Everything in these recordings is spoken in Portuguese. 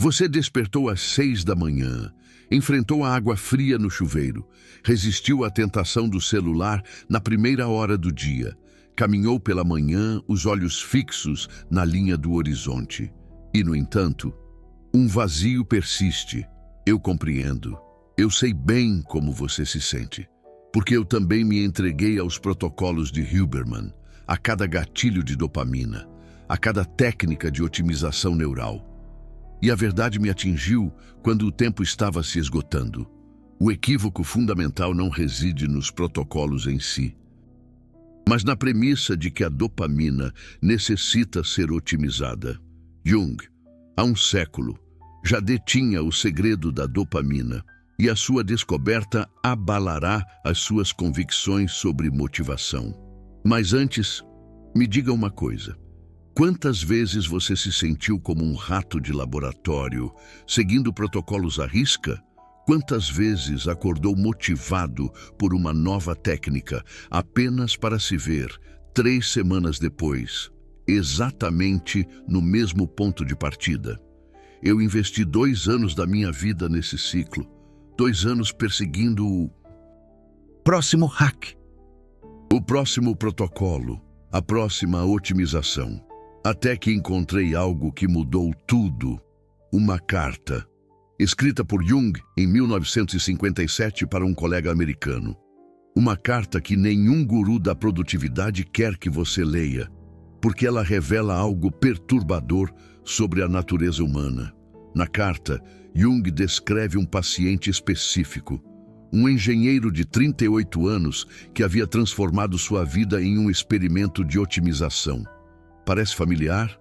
Você despertou às 6 da manhã, enfrentou a água fria no chuveiro, resistiu à tentação do celular na primeira hora do dia, caminhou pela manhã, os olhos fixos na linha do horizonte. E, no entanto, um vazio persiste. Eu compreendo. Eu sei bem como você se sente, porque eu também me entreguei aos protocolos de Huberman, a cada gatilho de dopamina, a cada técnica de otimização neural. E a verdade me atingiu quando o tempo estava se esgotando. O equívoco fundamental não reside nos protocolos em si, mas na premissa de que a dopamina necessita ser otimizada. Jung, há um século, já detinha o segredo da dopamina, e a sua descoberta abalará as suas convicções sobre motivação. Mas antes, me diga uma coisa. Quantas vezes você se sentiu como um rato de laboratório, seguindo protocolos à risca? Quantas vezes acordou motivado por uma nova técnica, apenas para se ver, 3 semanas depois, exatamente no mesmo ponto de partida? Eu investi 2 anos da minha vida nesse ciclo, 2 anos perseguindo o próximo hack, o próximo protocolo, a próxima otimização. Até que encontrei algo que mudou tudo. Uma carta, escrita por Jung em 1957 para um colega americano. Uma carta que nenhum guru da produtividade quer que você leia, porque ela revela algo perturbador sobre a natureza humana. Na carta, Jung descreve um paciente específico, um engenheiro de 38 anos que havia transformado sua vida em um experimento de otimização. Parece familiar?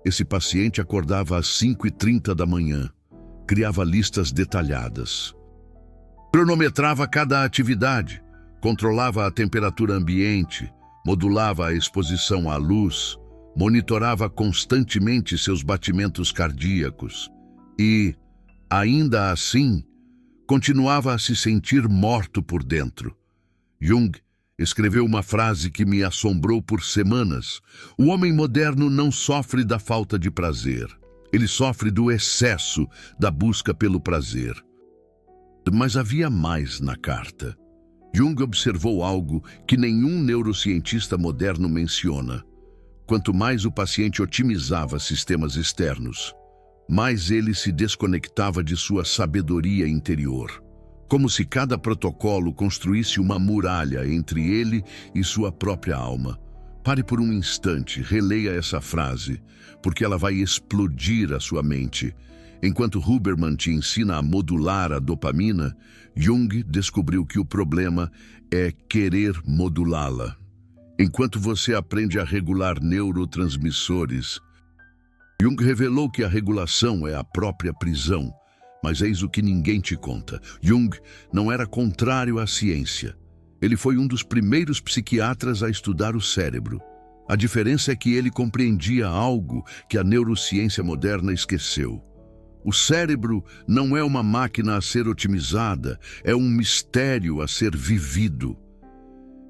Esse paciente acordava às 5h30 da manhã, criava listas detalhadas, cronometrava cada atividade, controlava a temperatura ambiente, modulava a exposição à luz, monitorava constantemente seus batimentos cardíacos e, ainda assim, continuava a se sentir morto por dentro. Jung escreveu uma frase que me assombrou por semanas. O homem moderno não sofre da falta de prazer. Ele sofre do excesso da busca pelo prazer. Mas havia mais na carta. Jung observou algo que nenhum neurocientista moderno menciona. Quanto mais o paciente otimizava sistemas externos, mais ele se desconectava de sua sabedoria interior. Como se cada protocolo construísse uma muralha entre ele e sua própria alma. Pare por um instante, releia essa frase, porque ela vai explodir a sua mente. Enquanto Huberman te ensina a modular a dopamina, Jung descobriu que o problema é querer modulá-la. Enquanto você aprende a regular neurotransmissores, Jung revelou que a regulação é a própria prisão. Mas eis o que ninguém te conta. Jung não era contrário à ciência. Ele foi um dos primeiros psiquiatras a estudar o cérebro. A diferença é que ele compreendia algo que a neurociência moderna esqueceu. O cérebro não é uma máquina a ser otimizada, é um mistério a ser vivido.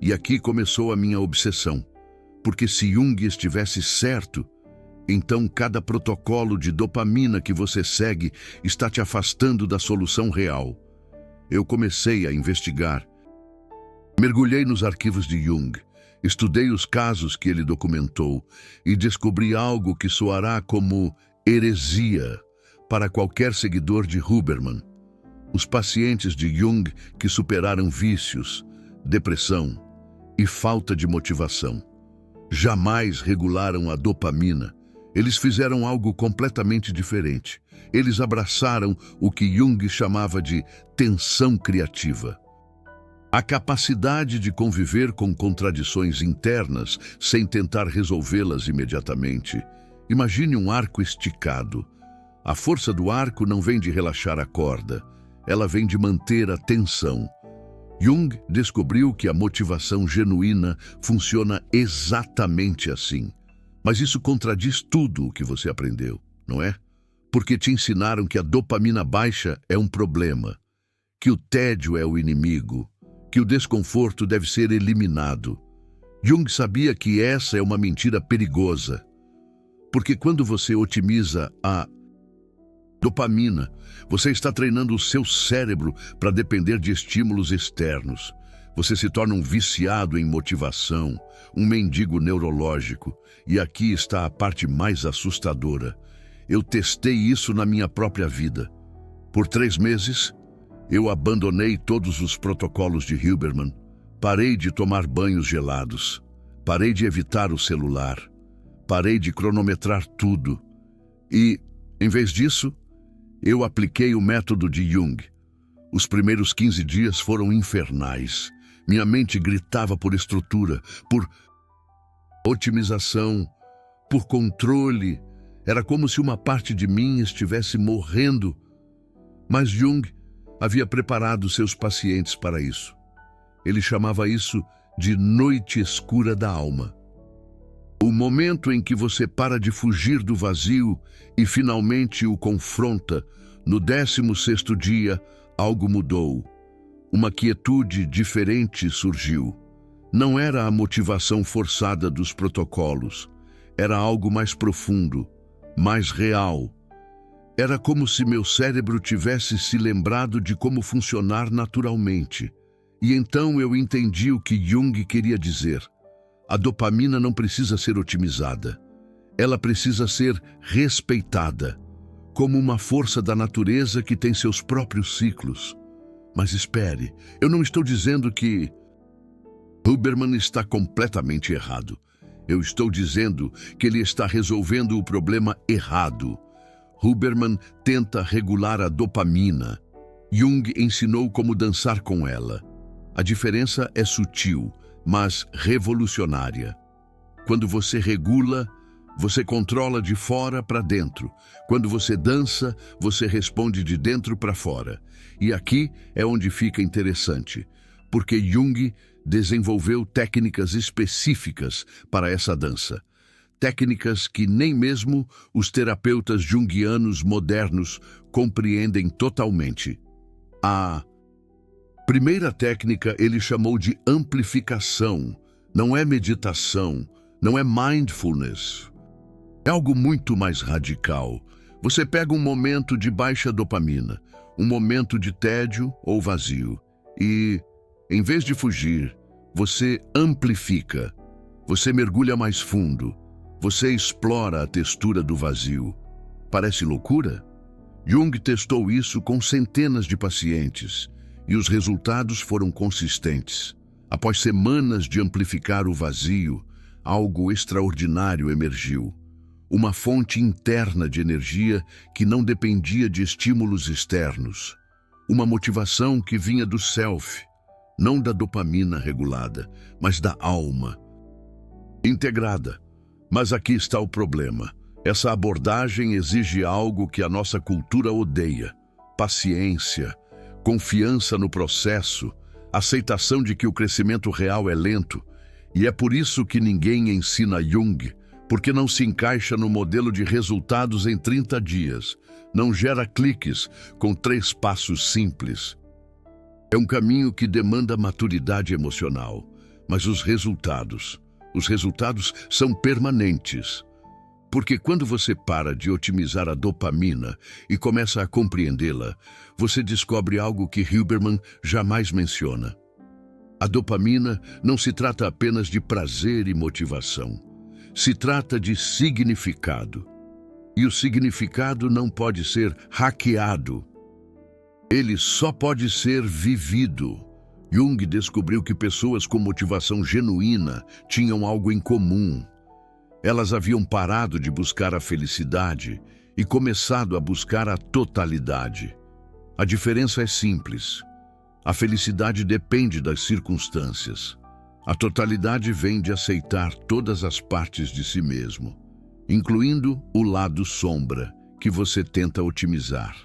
E aqui começou a minha obsessão. Porque se Jung estivesse certo, então cada protocolo de dopamina que você segue está te afastando da solução real. Eu comecei a investigar. Mergulhei nos arquivos de Jung, estudei os casos que ele documentou e descobri algo que soará como heresia para qualquer seguidor de Huberman. Os pacientes de Jung que superaram vícios, depressão e falta de motivação jamais regularam a dopamina. Eles fizeram algo completamente diferente. Eles abraçaram o que Jung chamava de tensão criativa. A capacidade de conviver com contradições internas sem tentar resolvê-las imediatamente. Imagine um arco esticado. A força do arco não vem de relaxar a corda, ela vem de manter a tensão. Jung descobriu que a motivação genuína funciona exatamente assim. Mas isso contradiz tudo o que você aprendeu, não é? Porque te ensinaram que a dopamina baixa é um problema, que o tédio é o inimigo, que o desconforto deve ser eliminado. Jung sabia que essa é uma mentira perigosa, porque quando você otimiza a Dopamina. Você está treinando o seu cérebro para depender de estímulos externos. Você se torna um viciado em motivação, um mendigo neurológico. E aqui está a parte mais assustadora. Eu testei isso na minha própria vida. Por 3 meses, eu abandonei todos os protocolos de Huberman. Parei de tomar banhos gelados. Parei de evitar o celular. Parei de cronometrar tudo. E, em vez disso, eu apliquei o método de Jung. Os primeiros 15 dias foram infernais. Minha mente gritava por estrutura, por otimização, por controle. Era como se uma parte de mim estivesse morrendo. Mas Jung havia preparado seus pacientes para isso. Ele chamava isso de noite escura da alma. O momento em que você para de fugir do vazio e finalmente o confronta, no 16º dia, algo mudou. Uma quietude diferente surgiu. Não era a motivação forçada dos protocolos. Era algo mais profundo, mais real. Era como se meu cérebro tivesse se lembrado de como funcionar naturalmente. E então eu entendi o que Jung queria dizer. A dopamina não precisa ser otimizada. Ela precisa ser respeitada, como uma força da natureza que tem seus próprios ciclos. Mas espere, eu não estou dizendo que Huberman está completamente errado. Eu estou dizendo que ele está resolvendo o problema errado. Huberman tenta regular a dopamina. Jung ensinou como dançar com ela. A diferença é sutil, mas revolucionária. Quando você regula, você controla de fora para dentro. Quando você dança, você responde de dentro para fora. E aqui é onde fica interessante, porque Jung desenvolveu técnicas específicas para essa dança. Técnicas que nem mesmo os terapeutas junguianos modernos compreendem totalmente. A primeira técnica ele chamou de amplificação. Não é meditação, não é mindfulness. É algo muito mais radical. Você pega um momento de baixa dopamina, um momento de tédio ou vazio, e, em vez de fugir, você amplifica. Você mergulha mais fundo. Você explora a textura do vazio. Parece loucura? Jung testou isso com centenas de pacientes. E os resultados foram consistentes. Após semanas de amplificar o vazio, algo extraordinário emergiu. Uma fonte interna de energia que não dependia de estímulos externos. Uma motivação que vinha do self, não da dopamina regulada, mas da alma. Integrada. Mas aqui está o problema. Essa abordagem exige algo que a nossa cultura odeia: paciência, confiança no processo, aceitação de que o crescimento real é lento. E é por isso que ninguém ensina Jung, porque não se encaixa no modelo de resultados em 30 dias. Não gera cliques com 3 passos simples. É um caminho que demanda maturidade emocional, mas os resultados são permanentes. Porque quando você para de otimizar a dopamina e começa a compreendê-la, você descobre algo que Huberman jamais menciona. A dopamina não se trata apenas de prazer e motivação. Se trata de significado. E o significado não pode ser hackeado. Ele só pode ser vivido. Jung descobriu que pessoas com motivação genuína tinham algo em comum. Elas haviam parado de buscar a felicidade e começado a buscar a totalidade. A diferença é simples. A felicidade depende das circunstâncias. A totalidade vem de aceitar todas as partes de si mesmo, incluindo o lado sombra que você tenta otimizar.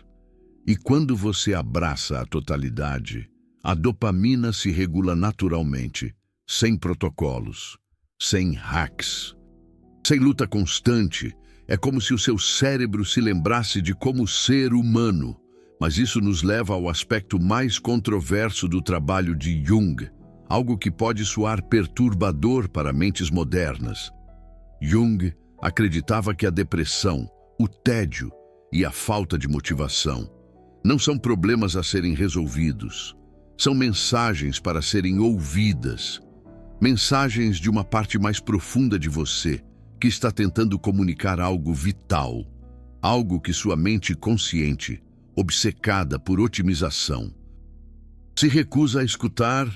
E quando você abraça a totalidade, a dopamina se regula naturalmente, sem protocolos, sem hacks. Sem luta constante, é como se o seu cérebro se lembrasse de como ser humano. Mas isso nos leva ao aspecto mais controverso do trabalho de Jung, algo que pode soar perturbador para mentes modernas. Jung acreditava que a depressão, o tédio, e a falta de motivação. Não são problemas a serem resolvidos. São mensagens para serem ouvidas. Mensagens de uma parte mais profunda de você, que está tentando comunicar algo vital. Algo que sua mente consciente, obcecada por otimização, se recusa a escutar.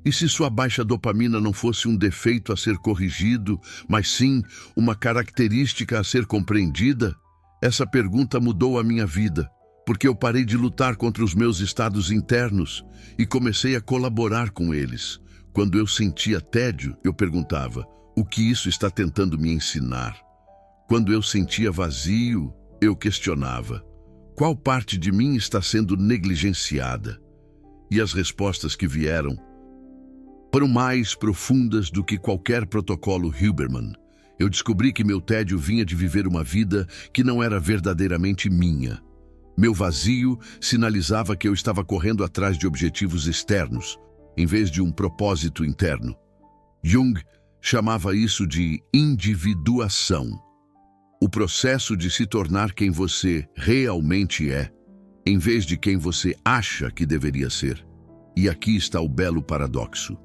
E se sua baixa dopamina não fosse um defeito a ser corrigido, mas sim uma característica a ser compreendida? Essa pergunta mudou a minha vida, porque eu parei de lutar contra os meus estados internos e comecei a colaborar com eles. Quando eu sentia tédio, eu perguntava: o que isso está tentando me ensinar? Quando eu sentia vazio, eu questionava: qual parte de mim está sendo negligenciada? E as respostas que vieram foram mais profundas do que qualquer protocolo Huberman. Eu descobri que meu tédio vinha de viver uma vida que não era verdadeiramente minha. Meu vazio sinalizava que eu estava correndo atrás de objetivos externos, em vez de um propósito interno. Jung chamava isso de individuação. O processo de se tornar quem você realmente é, em vez de quem você acha que deveria ser. E aqui está o belo paradoxo.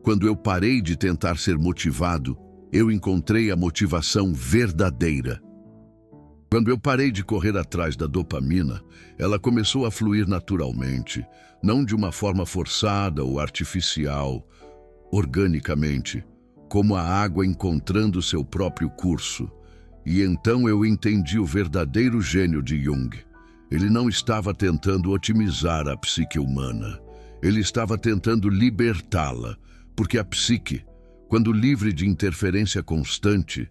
Quando eu parei de tentar ser motivado, eu encontrei a motivação verdadeira. Quando eu parei de correr atrás da dopamina, ela começou a fluir naturalmente, não de uma forma forçada ou artificial, organicamente, como a água encontrando seu próprio curso. E então eu entendi o verdadeiro gênio de Jung. Ele não estava tentando otimizar a psique humana. Ele estava tentando libertá-la, porque a psique, quando livre de interferência constante,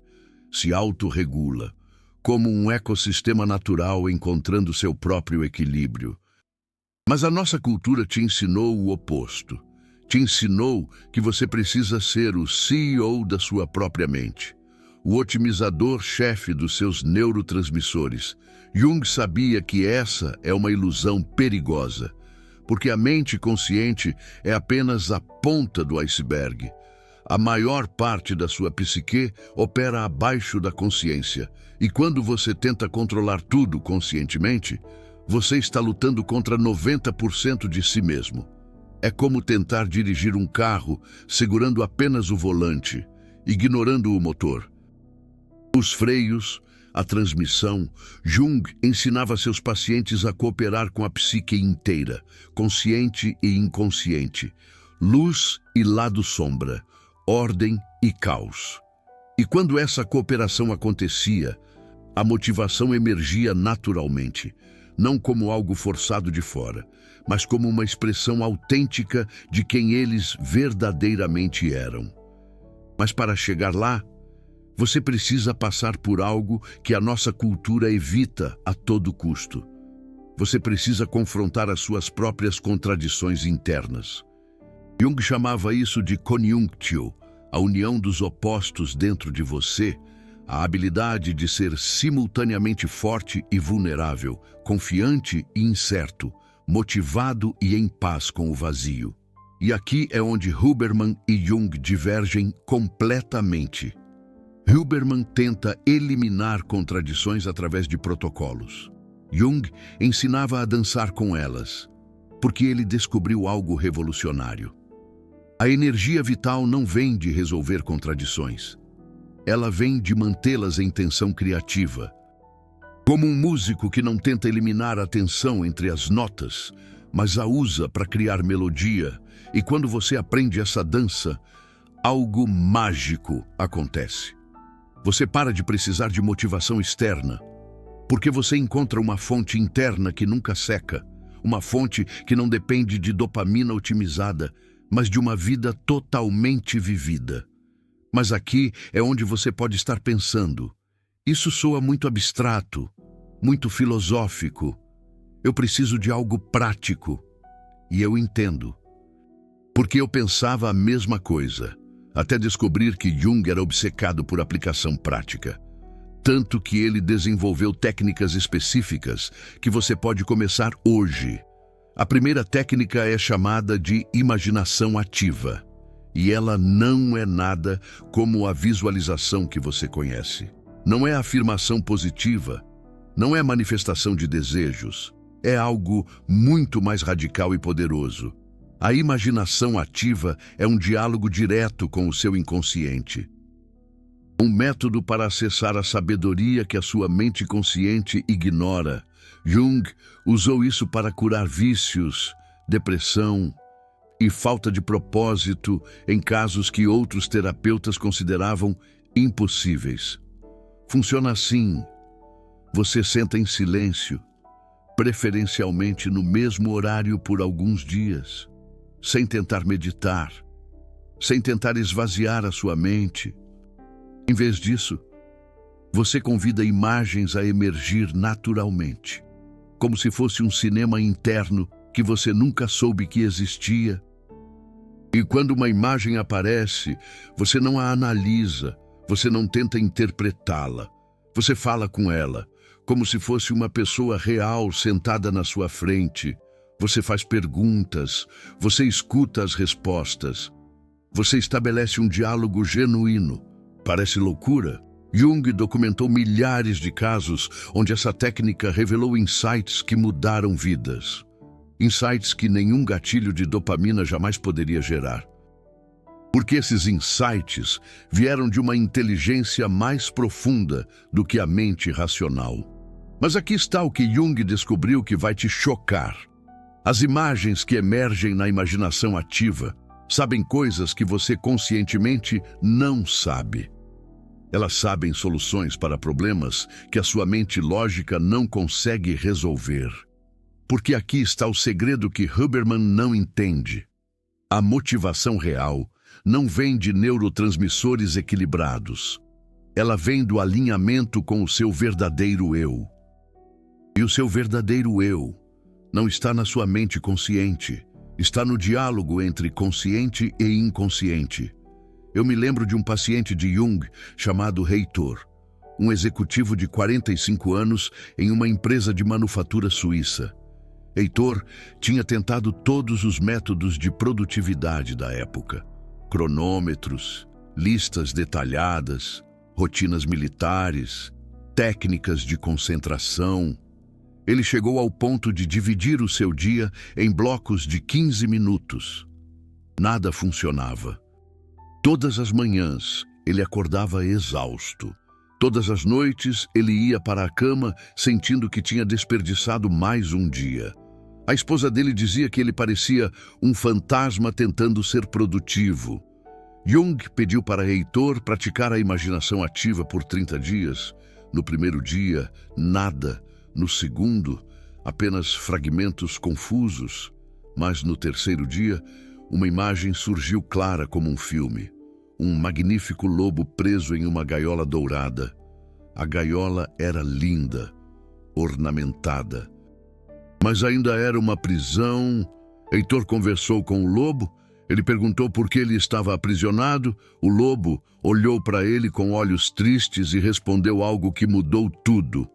se autorregula, como um ecossistema natural encontrando seu próprio equilíbrio. Mas a nossa cultura te ensinou o oposto. Te ensinou que você precisa ser o CEO da sua própria mente, o otimizador-chefe dos seus neurotransmissores. Jung sabia que essa é uma ilusão perigosa, porque a mente consciente é apenas a ponta do iceberg. A maior parte da sua psique opera abaixo da consciência, e quando você tenta controlar tudo conscientemente, você está lutando contra 90% de si mesmo. É como tentar dirigir um carro segurando apenas o volante, ignorando o motor. Os freios, a transmissão. Jung ensinava seus pacientes a cooperar com a psique inteira, consciente e inconsciente, luz e lado sombra, ordem e caos. E quando essa cooperação acontecia, a motivação emergia naturalmente, não como algo forçado de fora, mas como uma expressão autêntica de quem eles verdadeiramente eram. Mas para chegar lá, você precisa passar por algo que a nossa cultura evita a todo custo. Você precisa confrontar as suas próprias contradições internas. Jung chamava isso de conjunctio, a união dos opostos dentro de você, a habilidade de ser simultaneamente forte e vulnerável, confiante e incerto, motivado e em paz com o vazio. E aqui é onde Huberman e Jung divergem completamente. Huberman tenta eliminar contradições através de protocolos. Jung ensinava a dançar com elas, porque ele descobriu algo revolucionário. A energia vital não vem de resolver contradições. Ela vem de mantê-las em tensão criativa. Como um músico que não tenta eliminar a tensão entre as notas, mas a usa para criar melodia, e quando você aprende essa dança, algo mágico acontece. Você para de precisar de motivação externa, porque você encontra uma fonte interna que nunca seca, uma fonte que não depende de dopamina otimizada, mas de uma vida totalmente vivida. Mas aqui é onde você pode estar pensando: isso soa muito abstrato, muito filosófico. Eu preciso de algo prático. E eu entendo. Porque eu pensava a mesma coisa, até descobrir que Jung era obcecado por aplicação prática. Tanto que ele desenvolveu técnicas específicas que você pode começar hoje. A primeira técnica é chamada de imaginação ativa. E ela não é nada como a visualização que você conhece. Não é afirmação positiva, não é manifestação de desejos. É algo muito mais radical e poderoso. A imaginação ativa é um diálogo direto com o seu inconsciente. Um método para acessar a sabedoria que a sua mente consciente ignora. Jung usou isso para curar vícios, depressão e falta de propósito em casos que outros terapeutas consideravam impossíveis. Funciona assim: você senta em silêncio, preferencialmente no mesmo horário por alguns dias, sem tentar meditar, sem tentar esvaziar a sua mente. Em vez disso, você convida imagens a emergir naturalmente, como se fosse um cinema interno que você nunca soube que existia. E quando uma imagem aparece, você não a analisa, você não tenta interpretá-la. Você fala com ela, como se fosse uma pessoa real sentada na sua frente. Você faz perguntas, você escuta as respostas. Você estabelece um diálogo genuíno. Parece loucura? Jung documentou milhares de casos onde essa técnica revelou insights que mudaram vidas. Insights que nenhum gatilho de dopamina jamais poderia gerar. Porque esses insights vieram de uma inteligência mais profunda do que a mente racional. Mas aqui está o que Jung descobriu que vai te chocar. As imagens que emergem na imaginação ativa sabem coisas que você conscientemente não sabe. Elas sabem soluções para problemas que a sua mente lógica não consegue resolver. Porque aqui está o segredo que Huberman não entende. A motivação real não vem de neurotransmissores equilibrados. Ela vem do alinhamento com o seu verdadeiro eu. E o seu verdadeiro eu não está na sua mente consciente, está no diálogo entre consciente e inconsciente. Eu me lembro de um paciente de Jung chamado Heitor, um executivo de 45 anos em uma empresa de manufatura suíça. Heitor tinha tentado todos os métodos de produtividade da época: cronômetros, listas detalhadas, rotinas militares, técnicas de concentração. Ele chegou ao ponto de dividir o seu dia em blocos de 15 minutos. Nada funcionava. Todas as manhãs, ele acordava exausto. Todas as noites, ele ia para a cama sentindo que tinha desperdiçado mais um dia. A esposa dele dizia que ele parecia um fantasma tentando ser produtivo. Jung pediu para Heitor praticar a imaginação ativa por 30 dias. No primeiro dia, nada. No segundo, apenas fragmentos confusos. Mas no terceiro dia, uma imagem surgiu clara como um filme. Um magnífico lobo preso em uma gaiola dourada. A gaiola era linda, ornamentada. Mas ainda era uma prisão. Heitor conversou com o lobo. Ele perguntou por que ele estava aprisionado. O lobo olhou para ele com olhos tristes e respondeu algo que mudou tudo.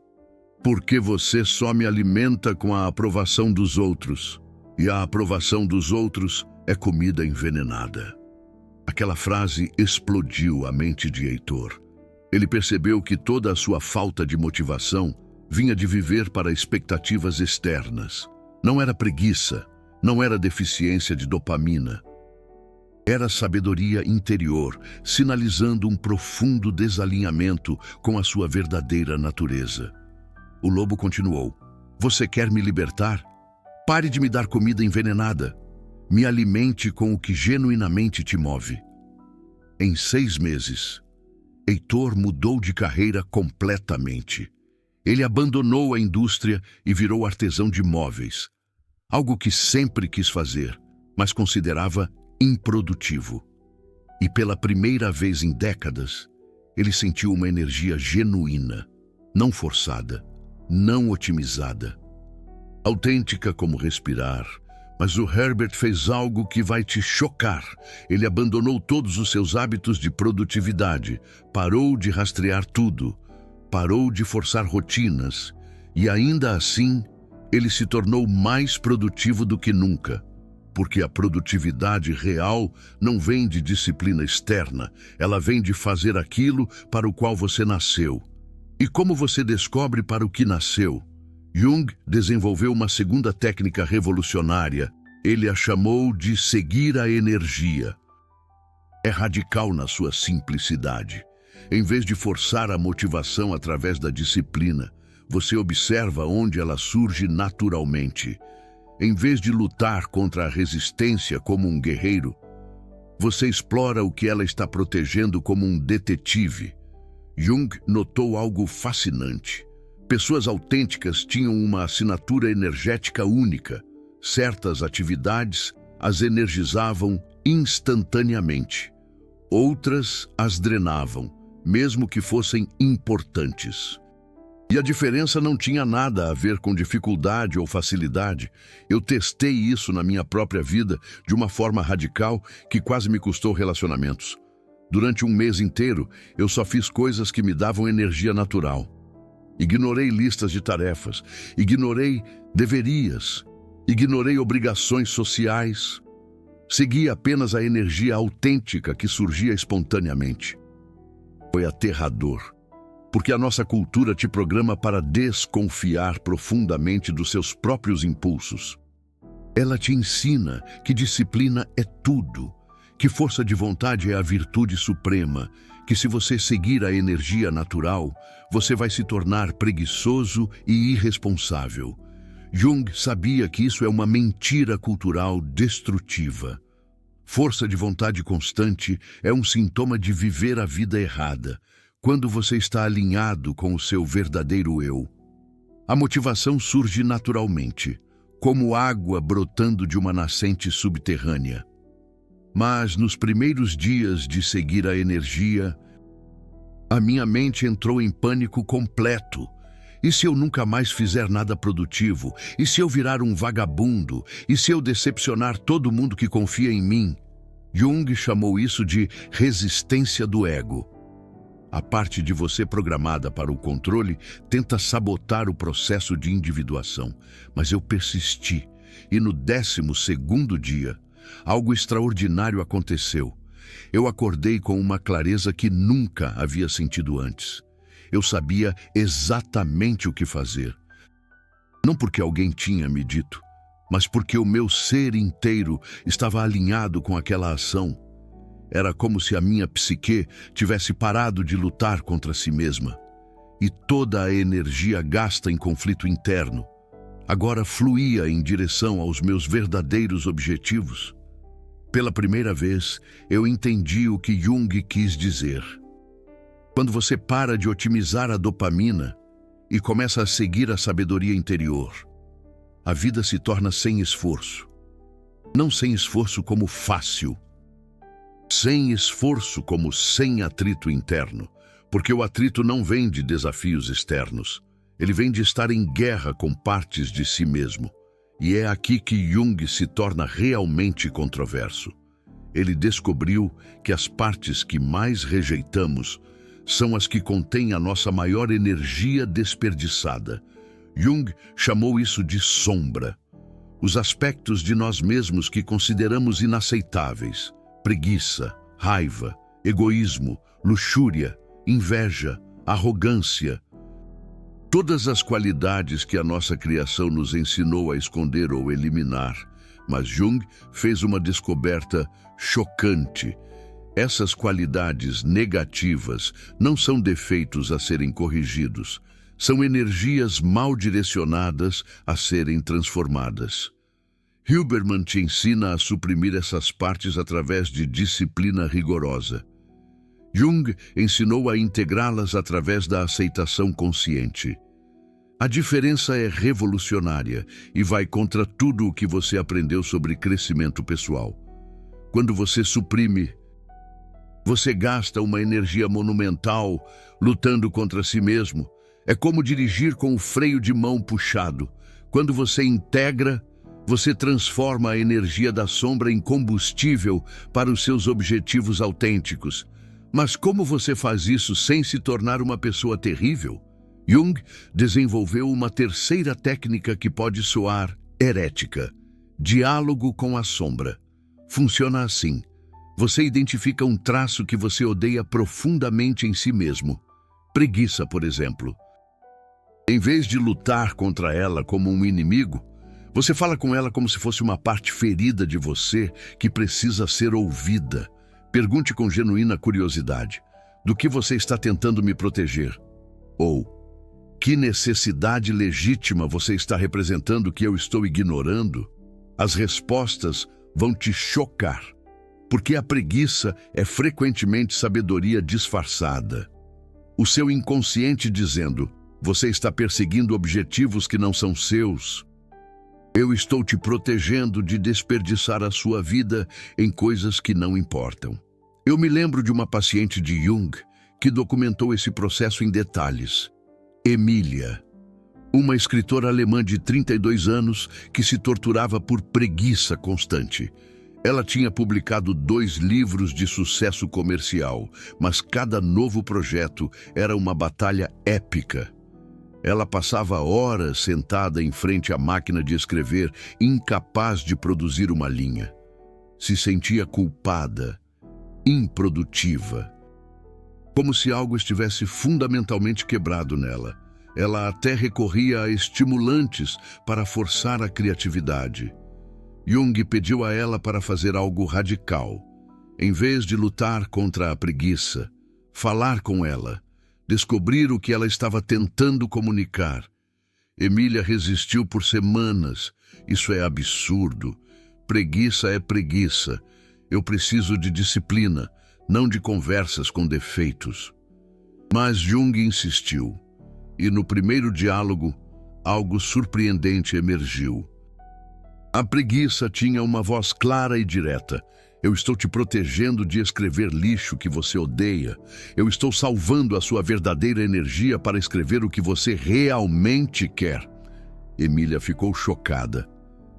Porque você só me alimenta com a aprovação dos outros. E a aprovação dos outros é comida envenenada. Aquela frase explodiu a mente de Heitor. Ele percebeu que toda a sua falta de motivação vinha de viver para expectativas externas. Não era preguiça, não era deficiência de dopamina. Era sabedoria interior, sinalizando um profundo desalinhamento com a sua verdadeira natureza. O lobo continuou: "Você quer me libertar? Pare de me dar comida envenenada. Me alimente com o que genuinamente te move." Em 6 meses, Heitor mudou de carreira completamente. Ele abandonou a indústria e virou artesão de móveis, algo que sempre quis fazer, mas considerava improdutivo. E pela primeira vez em décadas, ele sentiu uma energia genuína, não forçada, não otimizada. Autêntica como respirar. Mas o Herbert fez algo que vai te chocar. Ele abandonou todos os seus hábitos de produtividade, parou de rastrear tudo, parou de forçar rotinas, e ainda assim, ele se tornou mais produtivo do que nunca. Porque a produtividade real não vem de disciplina externa, ela vem de fazer aquilo para o qual você nasceu. E como você descobre para o que nasceu? Jung desenvolveu uma segunda técnica revolucionária. Ele a chamou de seguir a energia. É radical na sua simplicidade. Em vez de forçar a motivação através da disciplina, você observa onde ela surge naturalmente. Em vez de lutar contra a resistência como um guerreiro, você explora o que ela está protegendo como um detetive. Jung notou algo fascinante. Pessoas autênticas tinham uma assinatura energética única. Certas atividades as energizavam instantaneamente. Outras as drenavam, mesmo que fossem importantes. E a diferença não tinha nada a ver com dificuldade ou facilidade. Eu testei isso na minha própria vida de uma forma radical que quase me custou relacionamentos. Durante um mês inteiro, eu só fiz coisas que me davam energia natural. Ignorei listas de tarefas, ignorei deverias, ignorei obrigações sociais. Segui apenas a energia autêntica que surgia espontaneamente. Foi aterrador, porque a nossa cultura te programa para desconfiar profundamente dos seus próprios impulsos. Ela te ensina que disciplina é tudo, que força de vontade é a virtude suprema, que se você seguir a energia natural, você vai se tornar preguiçoso e irresponsável. Jung sabia que isso é uma mentira cultural destrutiva. Força de vontade constante é um sintoma de viver a vida errada, quando você está alinhado com o seu verdadeiro eu. A motivação surge naturalmente, como água brotando de uma nascente subterrânea. Mas nos primeiros dias de seguir a energia, a minha mente entrou em pânico completo. E se eu nunca mais fizer nada produtivo? E se eu virar um vagabundo? E se eu decepcionar todo mundo que confia em mim? Jung chamou isso de resistência do ego. A parte de você programada para o controle tenta sabotar o processo de individuação. Mas eu persisti, e no 12º dia, algo extraordinário aconteceu. Eu acordei com uma clareza que nunca havia sentido antes. Eu sabia exatamente o que fazer. Não porque alguém tinha me dito, mas porque o meu ser inteiro estava alinhado com aquela ação. Era como se a minha psique tivesse parado de lutar contra si mesma. E toda a energia gasta em conflito interno agora fluía em direção aos meus verdadeiros objetivos. Pela primeira vez, eu entendi o que Jung quis dizer. Quando você para de otimizar a dopamina e começa a seguir a sabedoria interior, a vida se torna sem esforço. Não sem esforço como fácil. Sem esforço como sem atrito interno, porque o atrito não vem de desafios externos. Ele vem de estar em guerra com partes de si mesmo. E é aqui que Jung se torna realmente controverso. Ele descobriu que as partes que mais rejeitamos são as que contêm a nossa maior energia desperdiçada. Jung chamou isso de sombra. Os aspectos de nós mesmos que consideramos inaceitáveis: preguiça, raiva, egoísmo, luxúria, inveja, arrogância. Todas as qualidades que a nossa criação nos ensinou a esconder ou eliminar. Mas Jung fez uma descoberta chocante. Essas qualidades negativas não são defeitos a serem corrigidos. São energias mal direcionadas a serem transformadas. Huberman te ensina a suprimir essas partes através de disciplina rigorosa. Jung ensinou a integrá-las através da aceitação consciente. A diferença é revolucionária e vai contra tudo o que você aprendeu sobre crescimento pessoal. Quando você suprime, você gasta uma energia monumental lutando contra si mesmo. É como dirigir com o freio de mão puxado. Quando você integra, você transforma a energia da sombra em combustível para os seus objetivos autênticos. Mas como você faz isso sem se tornar uma pessoa terrível? Jung desenvolveu uma terceira técnica que pode soar herética: diálogo com a sombra. Funciona assim. Você identifica um traço que você odeia profundamente em si mesmo. Preguiça, por exemplo. Em vez de lutar contra ela como um inimigo, você fala com ela como se fosse uma parte ferida de você que precisa ser ouvida. Pergunte com genuína curiosidade: do que você está tentando me proteger? Ou, que necessidade legítima você está representando que eu estou ignorando? As respostas vão te chocar, porque a preguiça é frequentemente sabedoria disfarçada. O seu inconsciente dizendo: você está perseguindo objetivos que não são seus. Eu estou te protegendo de desperdiçar a sua vida em coisas que não importam. Eu me lembro de uma paciente de Jung que documentou esse processo em detalhes. Emília, uma escritora alemã de 32 anos que se torturava por preguiça constante. Ela tinha publicado 2 livros de sucesso comercial, mas cada novo projeto era uma batalha épica. Ela passava horas sentada em frente à máquina de escrever, incapaz de produzir uma linha. Se sentia culpada, improdutiva, como se algo estivesse fundamentalmente quebrado nela. Ela até recorria a estimulantes para forçar a criatividade. Jung pediu a ela para fazer algo radical. Em vez de lutar contra a preguiça, falar com ela, descobrir o que ela estava tentando comunicar. Emília resistiu por semanas. Isso é absurdo. Preguiça é preguiça. Eu preciso de disciplina, não de conversas com defeitos. Mas Jung insistiu, e no primeiro diálogo, algo surpreendente emergiu. A preguiça tinha uma voz clara e direta. Eu estou te protegendo de escrever lixo que você odeia. Eu estou salvando a sua verdadeira energia para escrever o que você realmente quer. Emília ficou chocada.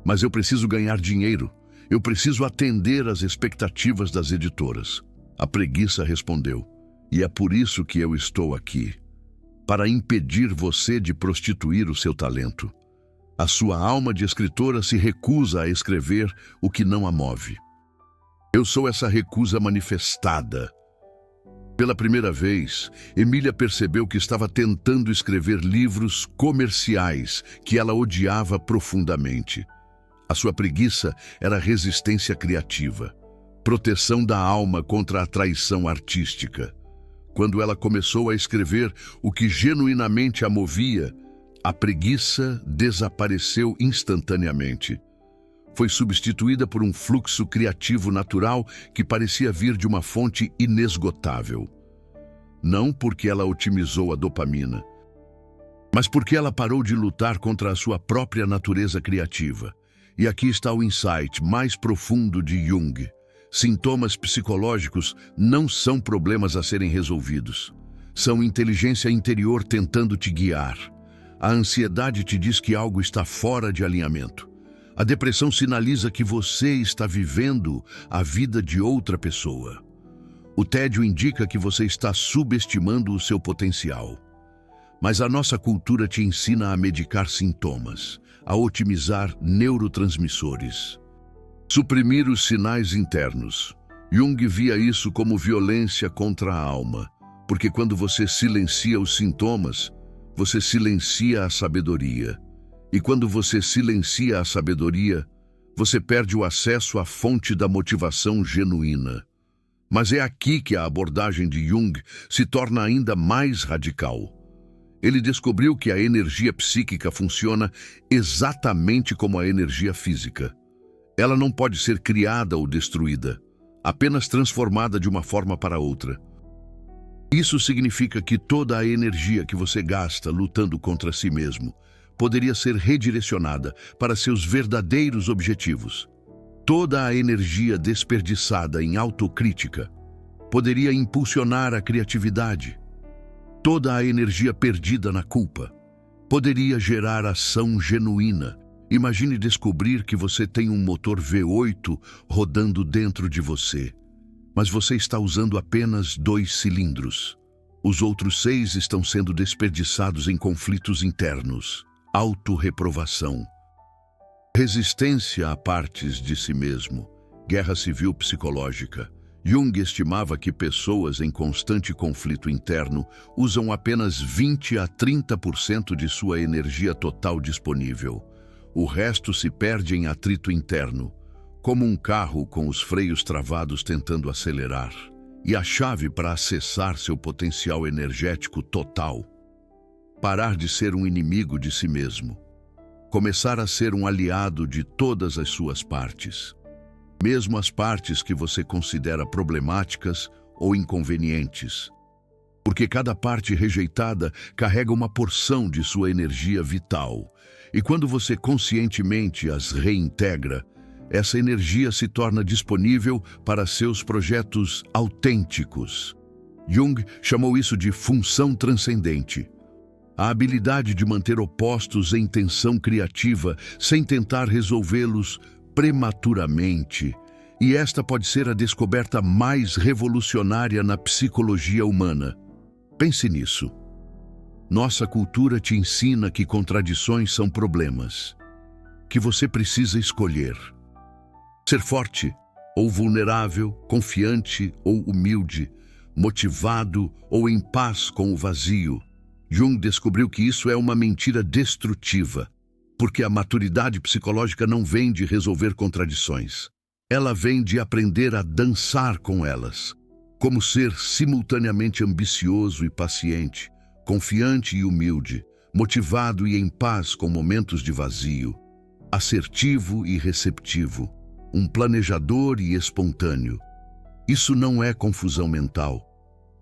Mas eu preciso ganhar dinheiro. Eu preciso atender às expectativas das editoras. A preguiça respondeu: e é por isso que eu estou aqui. Para impedir você de prostituir o seu talento. A sua alma de escritora se recusa a escrever o que não a move. Eu sou essa recusa manifestada. Pela primeira vez, Emília percebeu que estava tentando escrever livros comerciais que ela odiava profundamente. A sua preguiça era resistência criativa, proteção da alma contra a traição artística. Quando ela começou a escrever o que genuinamente a movia, a preguiça desapareceu instantaneamente. Foi substituída por um fluxo criativo natural que parecia vir de uma fonte inesgotável. Não porque ela otimizou a dopamina, mas porque ela parou de lutar contra a sua própria natureza criativa. E aqui está o insight mais profundo de Jung. Sintomas psicológicos não são problemas a serem resolvidos. São inteligência interior tentando te guiar. A ansiedade te diz que algo está fora de alinhamento. A depressão sinaliza que você está vivendo a vida de outra pessoa. O tédio indica que você está subestimando o seu potencial. Mas a nossa cultura te ensina a medicar sintomas, a otimizar neurotransmissores, suprimir os sinais internos. Jung via isso como violência contra a alma, porque quando você silencia os sintomas, você silencia a sabedoria. E quando você silencia a sabedoria, você perde o acesso à fonte da motivação genuína. Mas é aqui que a abordagem de Jung se torna ainda mais radical. Ele descobriu que a energia psíquica funciona exatamente como a energia física. Ela não pode ser criada ou destruída, apenas transformada de uma forma para outra. Isso significa que toda a energia que você gasta lutando contra si mesmo poderia ser redirecionada para seus verdadeiros objetivos. Toda a energia desperdiçada em autocrítica poderia impulsionar a criatividade. Toda a energia perdida na culpa poderia gerar ação genuína. Imagine descobrir que você tem um motor V8 rodando dentro de você, mas você está usando apenas 2 cilindros. Os outros 6 estão sendo desperdiçados em conflitos internos. Autorreprovação, resistência a partes de si mesmo, guerra civil psicológica. Jung estimava que pessoas em constante conflito interno usam apenas 20 a 30% de sua energia total disponível. O resto se perde em atrito interno, como um carro com os freios travados tentando acelerar. E a chave para acessar seu potencial energético total: parar de ser um inimigo de si mesmo. Começar a ser um aliado de todas as suas partes. Mesmo as partes que você considera problemáticas ou inconvenientes. Porque cada parte rejeitada carrega uma porção de sua energia vital. E quando você conscientemente as reintegra, essa energia se torna disponível para seus projetos autênticos. Jung chamou isso de função transcendente. A habilidade de manter opostos em tensão criativa sem tentar resolvê-los prematuramente. E esta pode ser a descoberta mais revolucionária na psicologia humana. Pense nisso. Nossa cultura te ensina que contradições são problemas, que você precisa escolher. Ser forte ou vulnerável, confiante ou humilde, motivado ou em paz com o vazio. Jung descobriu que isso é uma mentira destrutiva, porque a maturidade psicológica não vem de resolver contradições. Ela vem de aprender a dançar com elas, como ser simultaneamente ambicioso e paciente, confiante e humilde, motivado e em paz com momentos de vazio, assertivo e receptivo, um planejador e espontâneo. Isso não é confusão mental,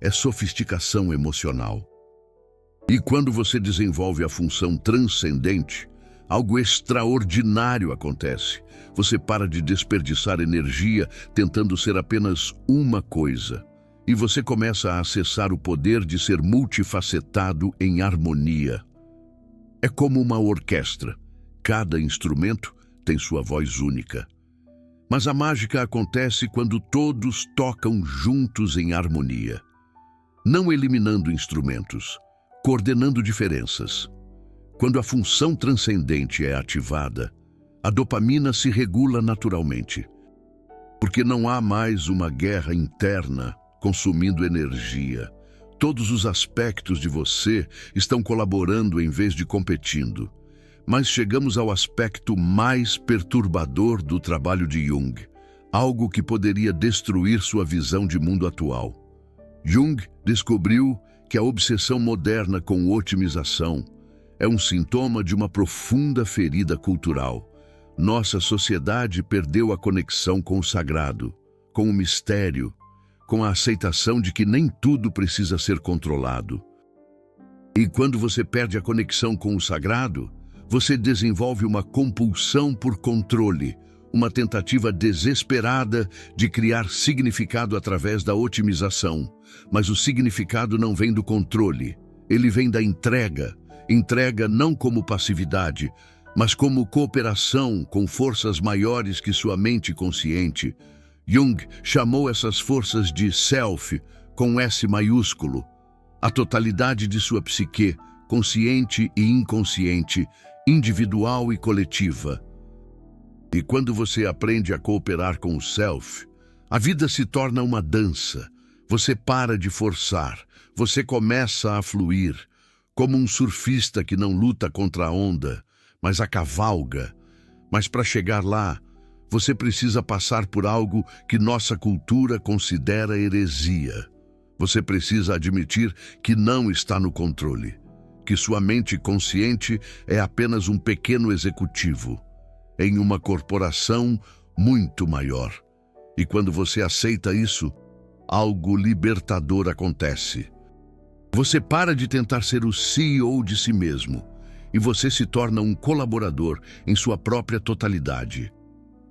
é sofisticação emocional. E quando você desenvolve a função transcendente, algo extraordinário acontece. Você para de desperdiçar energia tentando ser apenas uma coisa. E você começa a acessar o poder de ser multifacetado em harmonia. É como uma orquestra. Cada instrumento tem sua voz única. Mas a mágica acontece quando todos tocam juntos em harmonia. Não eliminando instrumentos, coordenando diferenças. Quando a função transcendente é ativada, a dopamina se regula naturalmente. Porque não há mais uma guerra interna consumindo energia. Todos os aspectos de você estão colaborando em vez de competindo. Mas chegamos ao aspecto mais perturbador do trabalho de Jung, algo que poderia destruir sua visão de mundo atual. Jung descobriu que a obsessão moderna com otimização é um sintoma de uma profunda ferida cultural. Nossa sociedade perdeu a conexão com o sagrado, com o mistério, com a aceitação de que nem tudo precisa ser controlado. E quando você perde a conexão com o sagrado, você desenvolve uma compulsão por controle, uma tentativa desesperada de criar significado através da otimização. Mas o significado não vem do controle, ele vem da entrega. Entrega não como passividade, mas como cooperação com forças maiores que sua mente consciente. Jung chamou essas forças de Self, com S maiúsculo, a totalidade de sua psique, consciente e inconsciente, individual e coletiva. E quando você aprende a cooperar com o Self, a vida se torna uma dança. Você para de forçar, você começa a fluir, como um surfista que não luta contra a onda, mas a cavalga. Mas para chegar lá, você precisa passar por algo que nossa cultura considera heresia. Você precisa admitir que não está no controle, que sua mente consciente é apenas um pequeno executivo em uma corporação muito maior. E quando você aceita isso, algo libertador acontece. Você para de tentar ser o CEO de si mesmo e você se torna um colaborador em sua própria totalidade.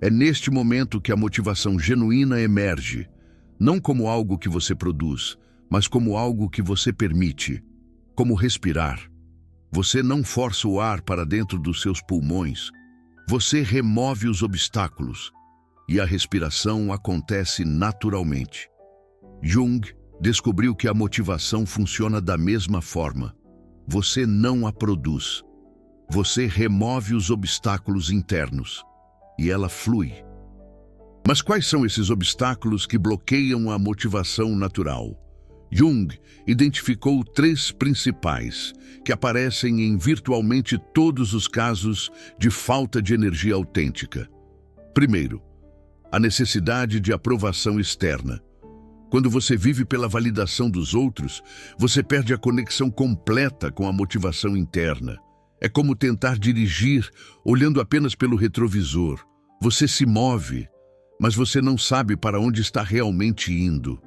É neste momento que a motivação genuína emerge, não como algo que você produz, mas como algo que você permite, como respirar. Você não força o ar para dentro dos seus pulmões, você remove os obstáculos e a respiração acontece naturalmente. Jung descobriu que a motivação funciona da mesma forma. Você não a produz. Você remove os obstáculos internos e ela flui. Mas quais são esses obstáculos que bloqueiam a motivação natural? Jung identificou 3 principais, que aparecem em virtualmente todos os casos de falta de energia autêntica. Primeiro, a necessidade de aprovação externa. Quando você vive pela validação dos outros, você perde a conexão completa com a motivação interna. É como tentar dirigir olhando apenas pelo retrovisor. Você se move, mas você não sabe para onde está realmente indo.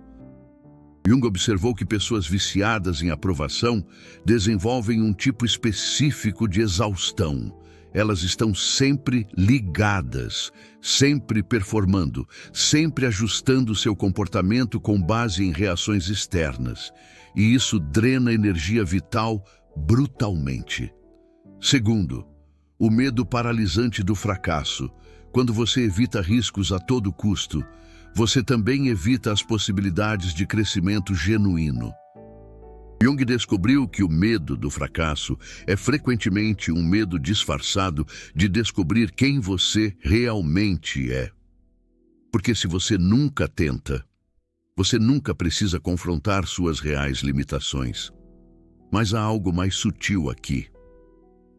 Jung observou que pessoas viciadas em aprovação desenvolvem um tipo específico de exaustão. Elas estão sempre ligadas, sempre performando, sempre ajustando seu comportamento com base em reações externas. E isso drena energia vital brutalmente. Segundo, o medo paralisante do fracasso. Quando você evita riscos a todo custo, você também evita as possibilidades de crescimento genuíno. Jung descobriu que o medo do fracasso é frequentemente um medo disfarçado de descobrir quem você realmente é. Porque se você nunca tenta, você nunca precisa confrontar suas reais limitações. Mas há algo mais sutil aqui.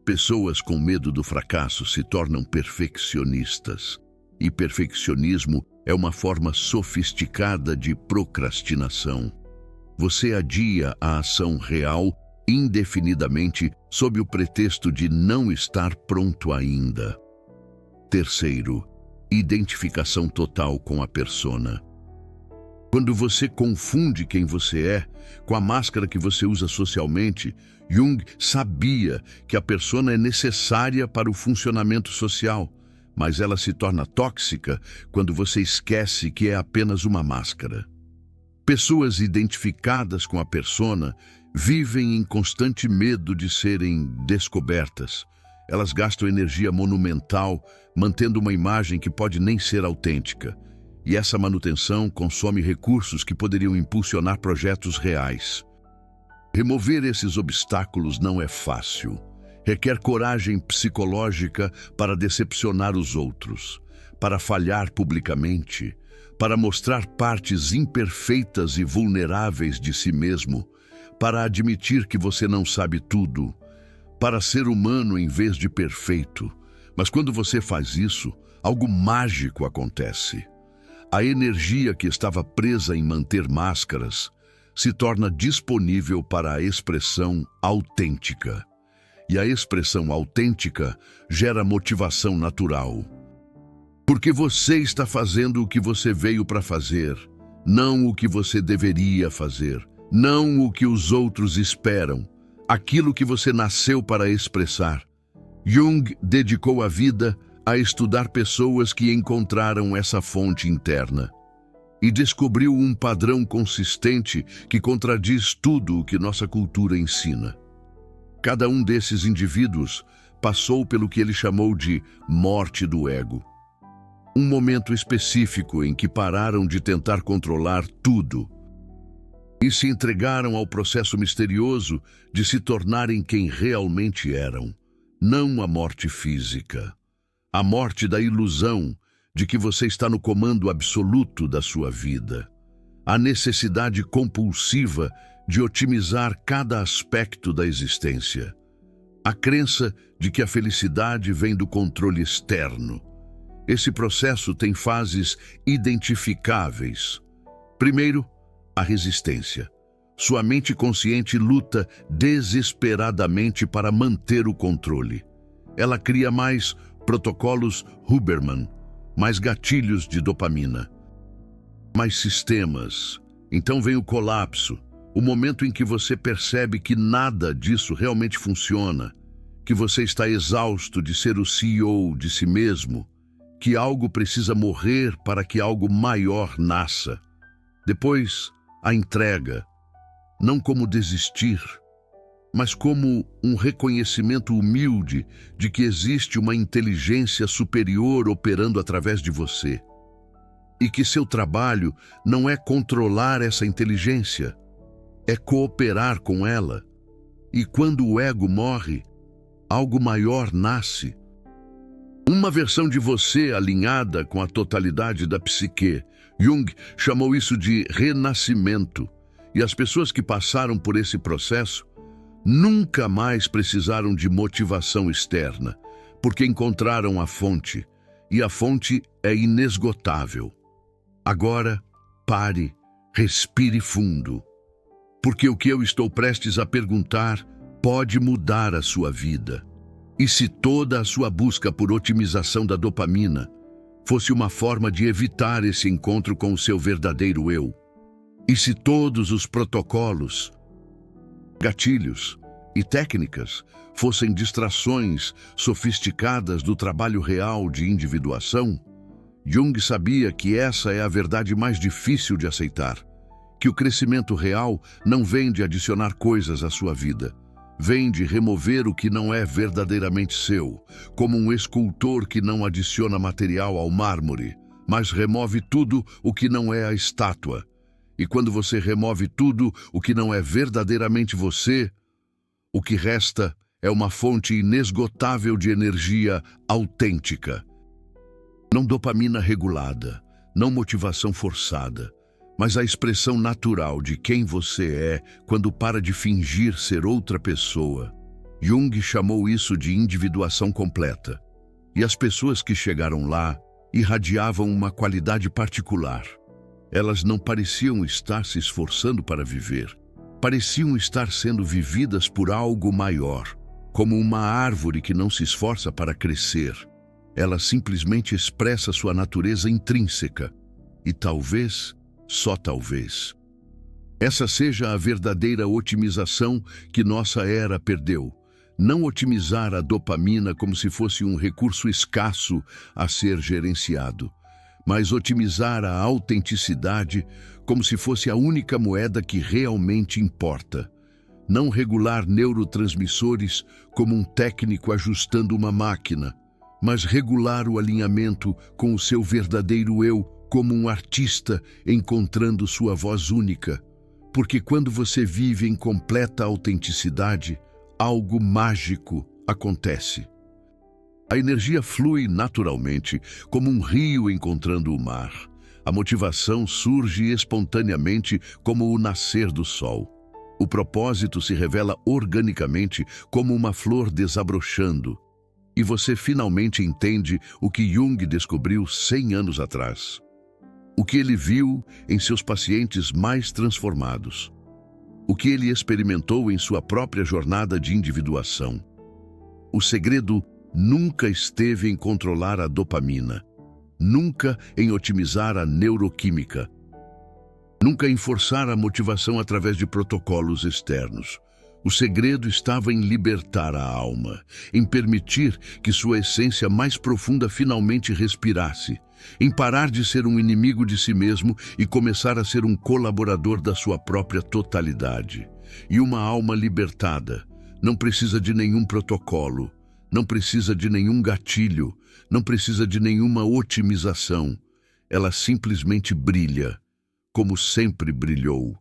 Pessoas com medo do fracasso se tornam perfeccionistas. E perfeccionismo é uma forma sofisticada de procrastinação. Você adia a ação real indefinidamente sob o pretexto de não estar pronto ainda. Terceiro, identificação total com a persona. Quando você confunde quem você é com a máscara que você usa socialmente, Jung sabia que a persona é necessária para o funcionamento social, mas ela se torna tóxica quando você esquece que é apenas uma máscara. Pessoas identificadas com a persona vivem em constante medo de serem descobertas. Elas gastam energia monumental mantendo uma imagem que pode nem ser autêntica. E essa manutenção consome recursos que poderiam impulsionar projetos reais. Remover esses obstáculos não é fácil. Requer coragem psicológica para decepcionar os outros, para falhar publicamente, para mostrar partes imperfeitas e vulneráveis de si mesmo, para admitir que você não sabe tudo, para ser humano em vez de perfeito. Mas quando você faz isso, algo mágico acontece. A energia que estava presa em manter máscaras se torna disponível para a expressão autêntica. E a expressão autêntica gera motivação natural. Porque você está fazendo o que você veio para fazer, não o que você deveria fazer, não o que os outros esperam, aquilo que você nasceu para expressar. Jung dedicou a vida a estudar pessoas que encontraram essa fonte interna e descobriu um padrão consistente que contradiz tudo o que nossa cultura ensina. Cada um desses indivíduos passou pelo que ele chamou de morte do ego. Um momento específico em que pararam de tentar controlar tudo e se entregaram ao processo misterioso de se tornarem quem realmente eram. Não a morte física, a morte da ilusão de que você está no comando absoluto da sua vida. A necessidade compulsiva de otimizar cada aspecto da existência. A crença de que a felicidade vem do controle externo. Esse processo tem fases identificáveis. Primeiro, a resistência. Sua mente consciente luta desesperadamente para manter o controle. Ela cria mais protocolos Huberman, mais gatilhos de dopamina, mais sistemas. Então vem o colapso, o momento em que você percebe que nada disso realmente funciona, que você está exausto de ser o CEO de si mesmo, que algo precisa morrer para que algo maior nasça. Depois, a entrega, não como desistir, mas como um reconhecimento humilde de que existe uma inteligência superior operando através de você. E que seu trabalho não é controlar essa inteligência, é cooperar com ela. E quando o ego morre, algo maior nasce. Uma versão de você alinhada com a totalidade da psique. Jung chamou isso de renascimento. E as pessoas que passaram por esse processo nunca mais precisaram de motivação externa, porque encontraram a fonte, e a fonte é inesgotável. Agora, pare, respire fundo, porque o que eu estou prestes a perguntar pode mudar a sua vida. E se toda a sua busca por otimização da dopamina fosse uma forma de evitar esse encontro com o seu verdadeiro eu? E se todos os protocolos, gatilhos e técnicas fossem distrações sofisticadas do trabalho real de individuação? Jung sabia que essa é a verdade mais difícil de aceitar, que o crescimento real não vem de adicionar coisas à sua vida, vem de remover o que não é verdadeiramente seu, como um escultor que não adiciona material ao mármore, mas remove tudo o que não é a estátua. E quando você remove tudo o que não é verdadeiramente você, o que resta é uma fonte inesgotável de energia autêntica. Não dopamina regulada, não motivação forçada, mas a expressão natural de quem você é quando para de fingir ser outra pessoa. Jung chamou isso de individuação completa. E as pessoas que chegaram lá irradiavam uma qualidade particular. Elas não pareciam estar se esforçando para viver. Pareciam estar sendo vividas por algo maior, como uma árvore que não se esforça para crescer. Ela simplesmente expressa sua natureza intrínseca. E talvez, só talvez, essa seja a verdadeira otimização que nossa era perdeu. Não otimizar a dopamina como se fosse um recurso escasso a ser gerenciado, mas otimizar a autenticidade como se fosse a única moeda que realmente importa. Não regular neurotransmissores como um técnico ajustando uma máquina, mas regular o alinhamento com o seu verdadeiro eu como um artista encontrando sua voz única. Porque quando você vive em completa autenticidade, algo mágico acontece. A energia flui naturalmente, como um rio encontrando o mar. A motivação surge espontaneamente como o nascer do sol. O propósito se revela organicamente como uma flor desabrochando. E você finalmente entende o que Jung descobriu 100 anos atrás. O que ele viu em seus pacientes mais transformados. O que ele experimentou em sua própria jornada de individuação. O segredo nunca esteve em controlar a dopamina, nunca em otimizar a neuroquímica, nunca em forçar a motivação através de protocolos externos. O segredo estava em libertar a alma, em permitir que sua essência mais profunda finalmente respirasse, em parar de ser um inimigo de si mesmo e começar a ser um colaborador da sua própria totalidade. E uma alma libertada não precisa de nenhum protocolo, não precisa de nenhum gatilho, não precisa de nenhuma otimização. Ela simplesmente brilha, como sempre brilhou,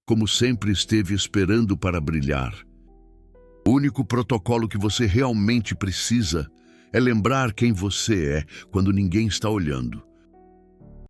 como sempre esteve esperando para brilhar. O único protocolo que você realmente precisa é lembrar quem você é quando ninguém está olhando.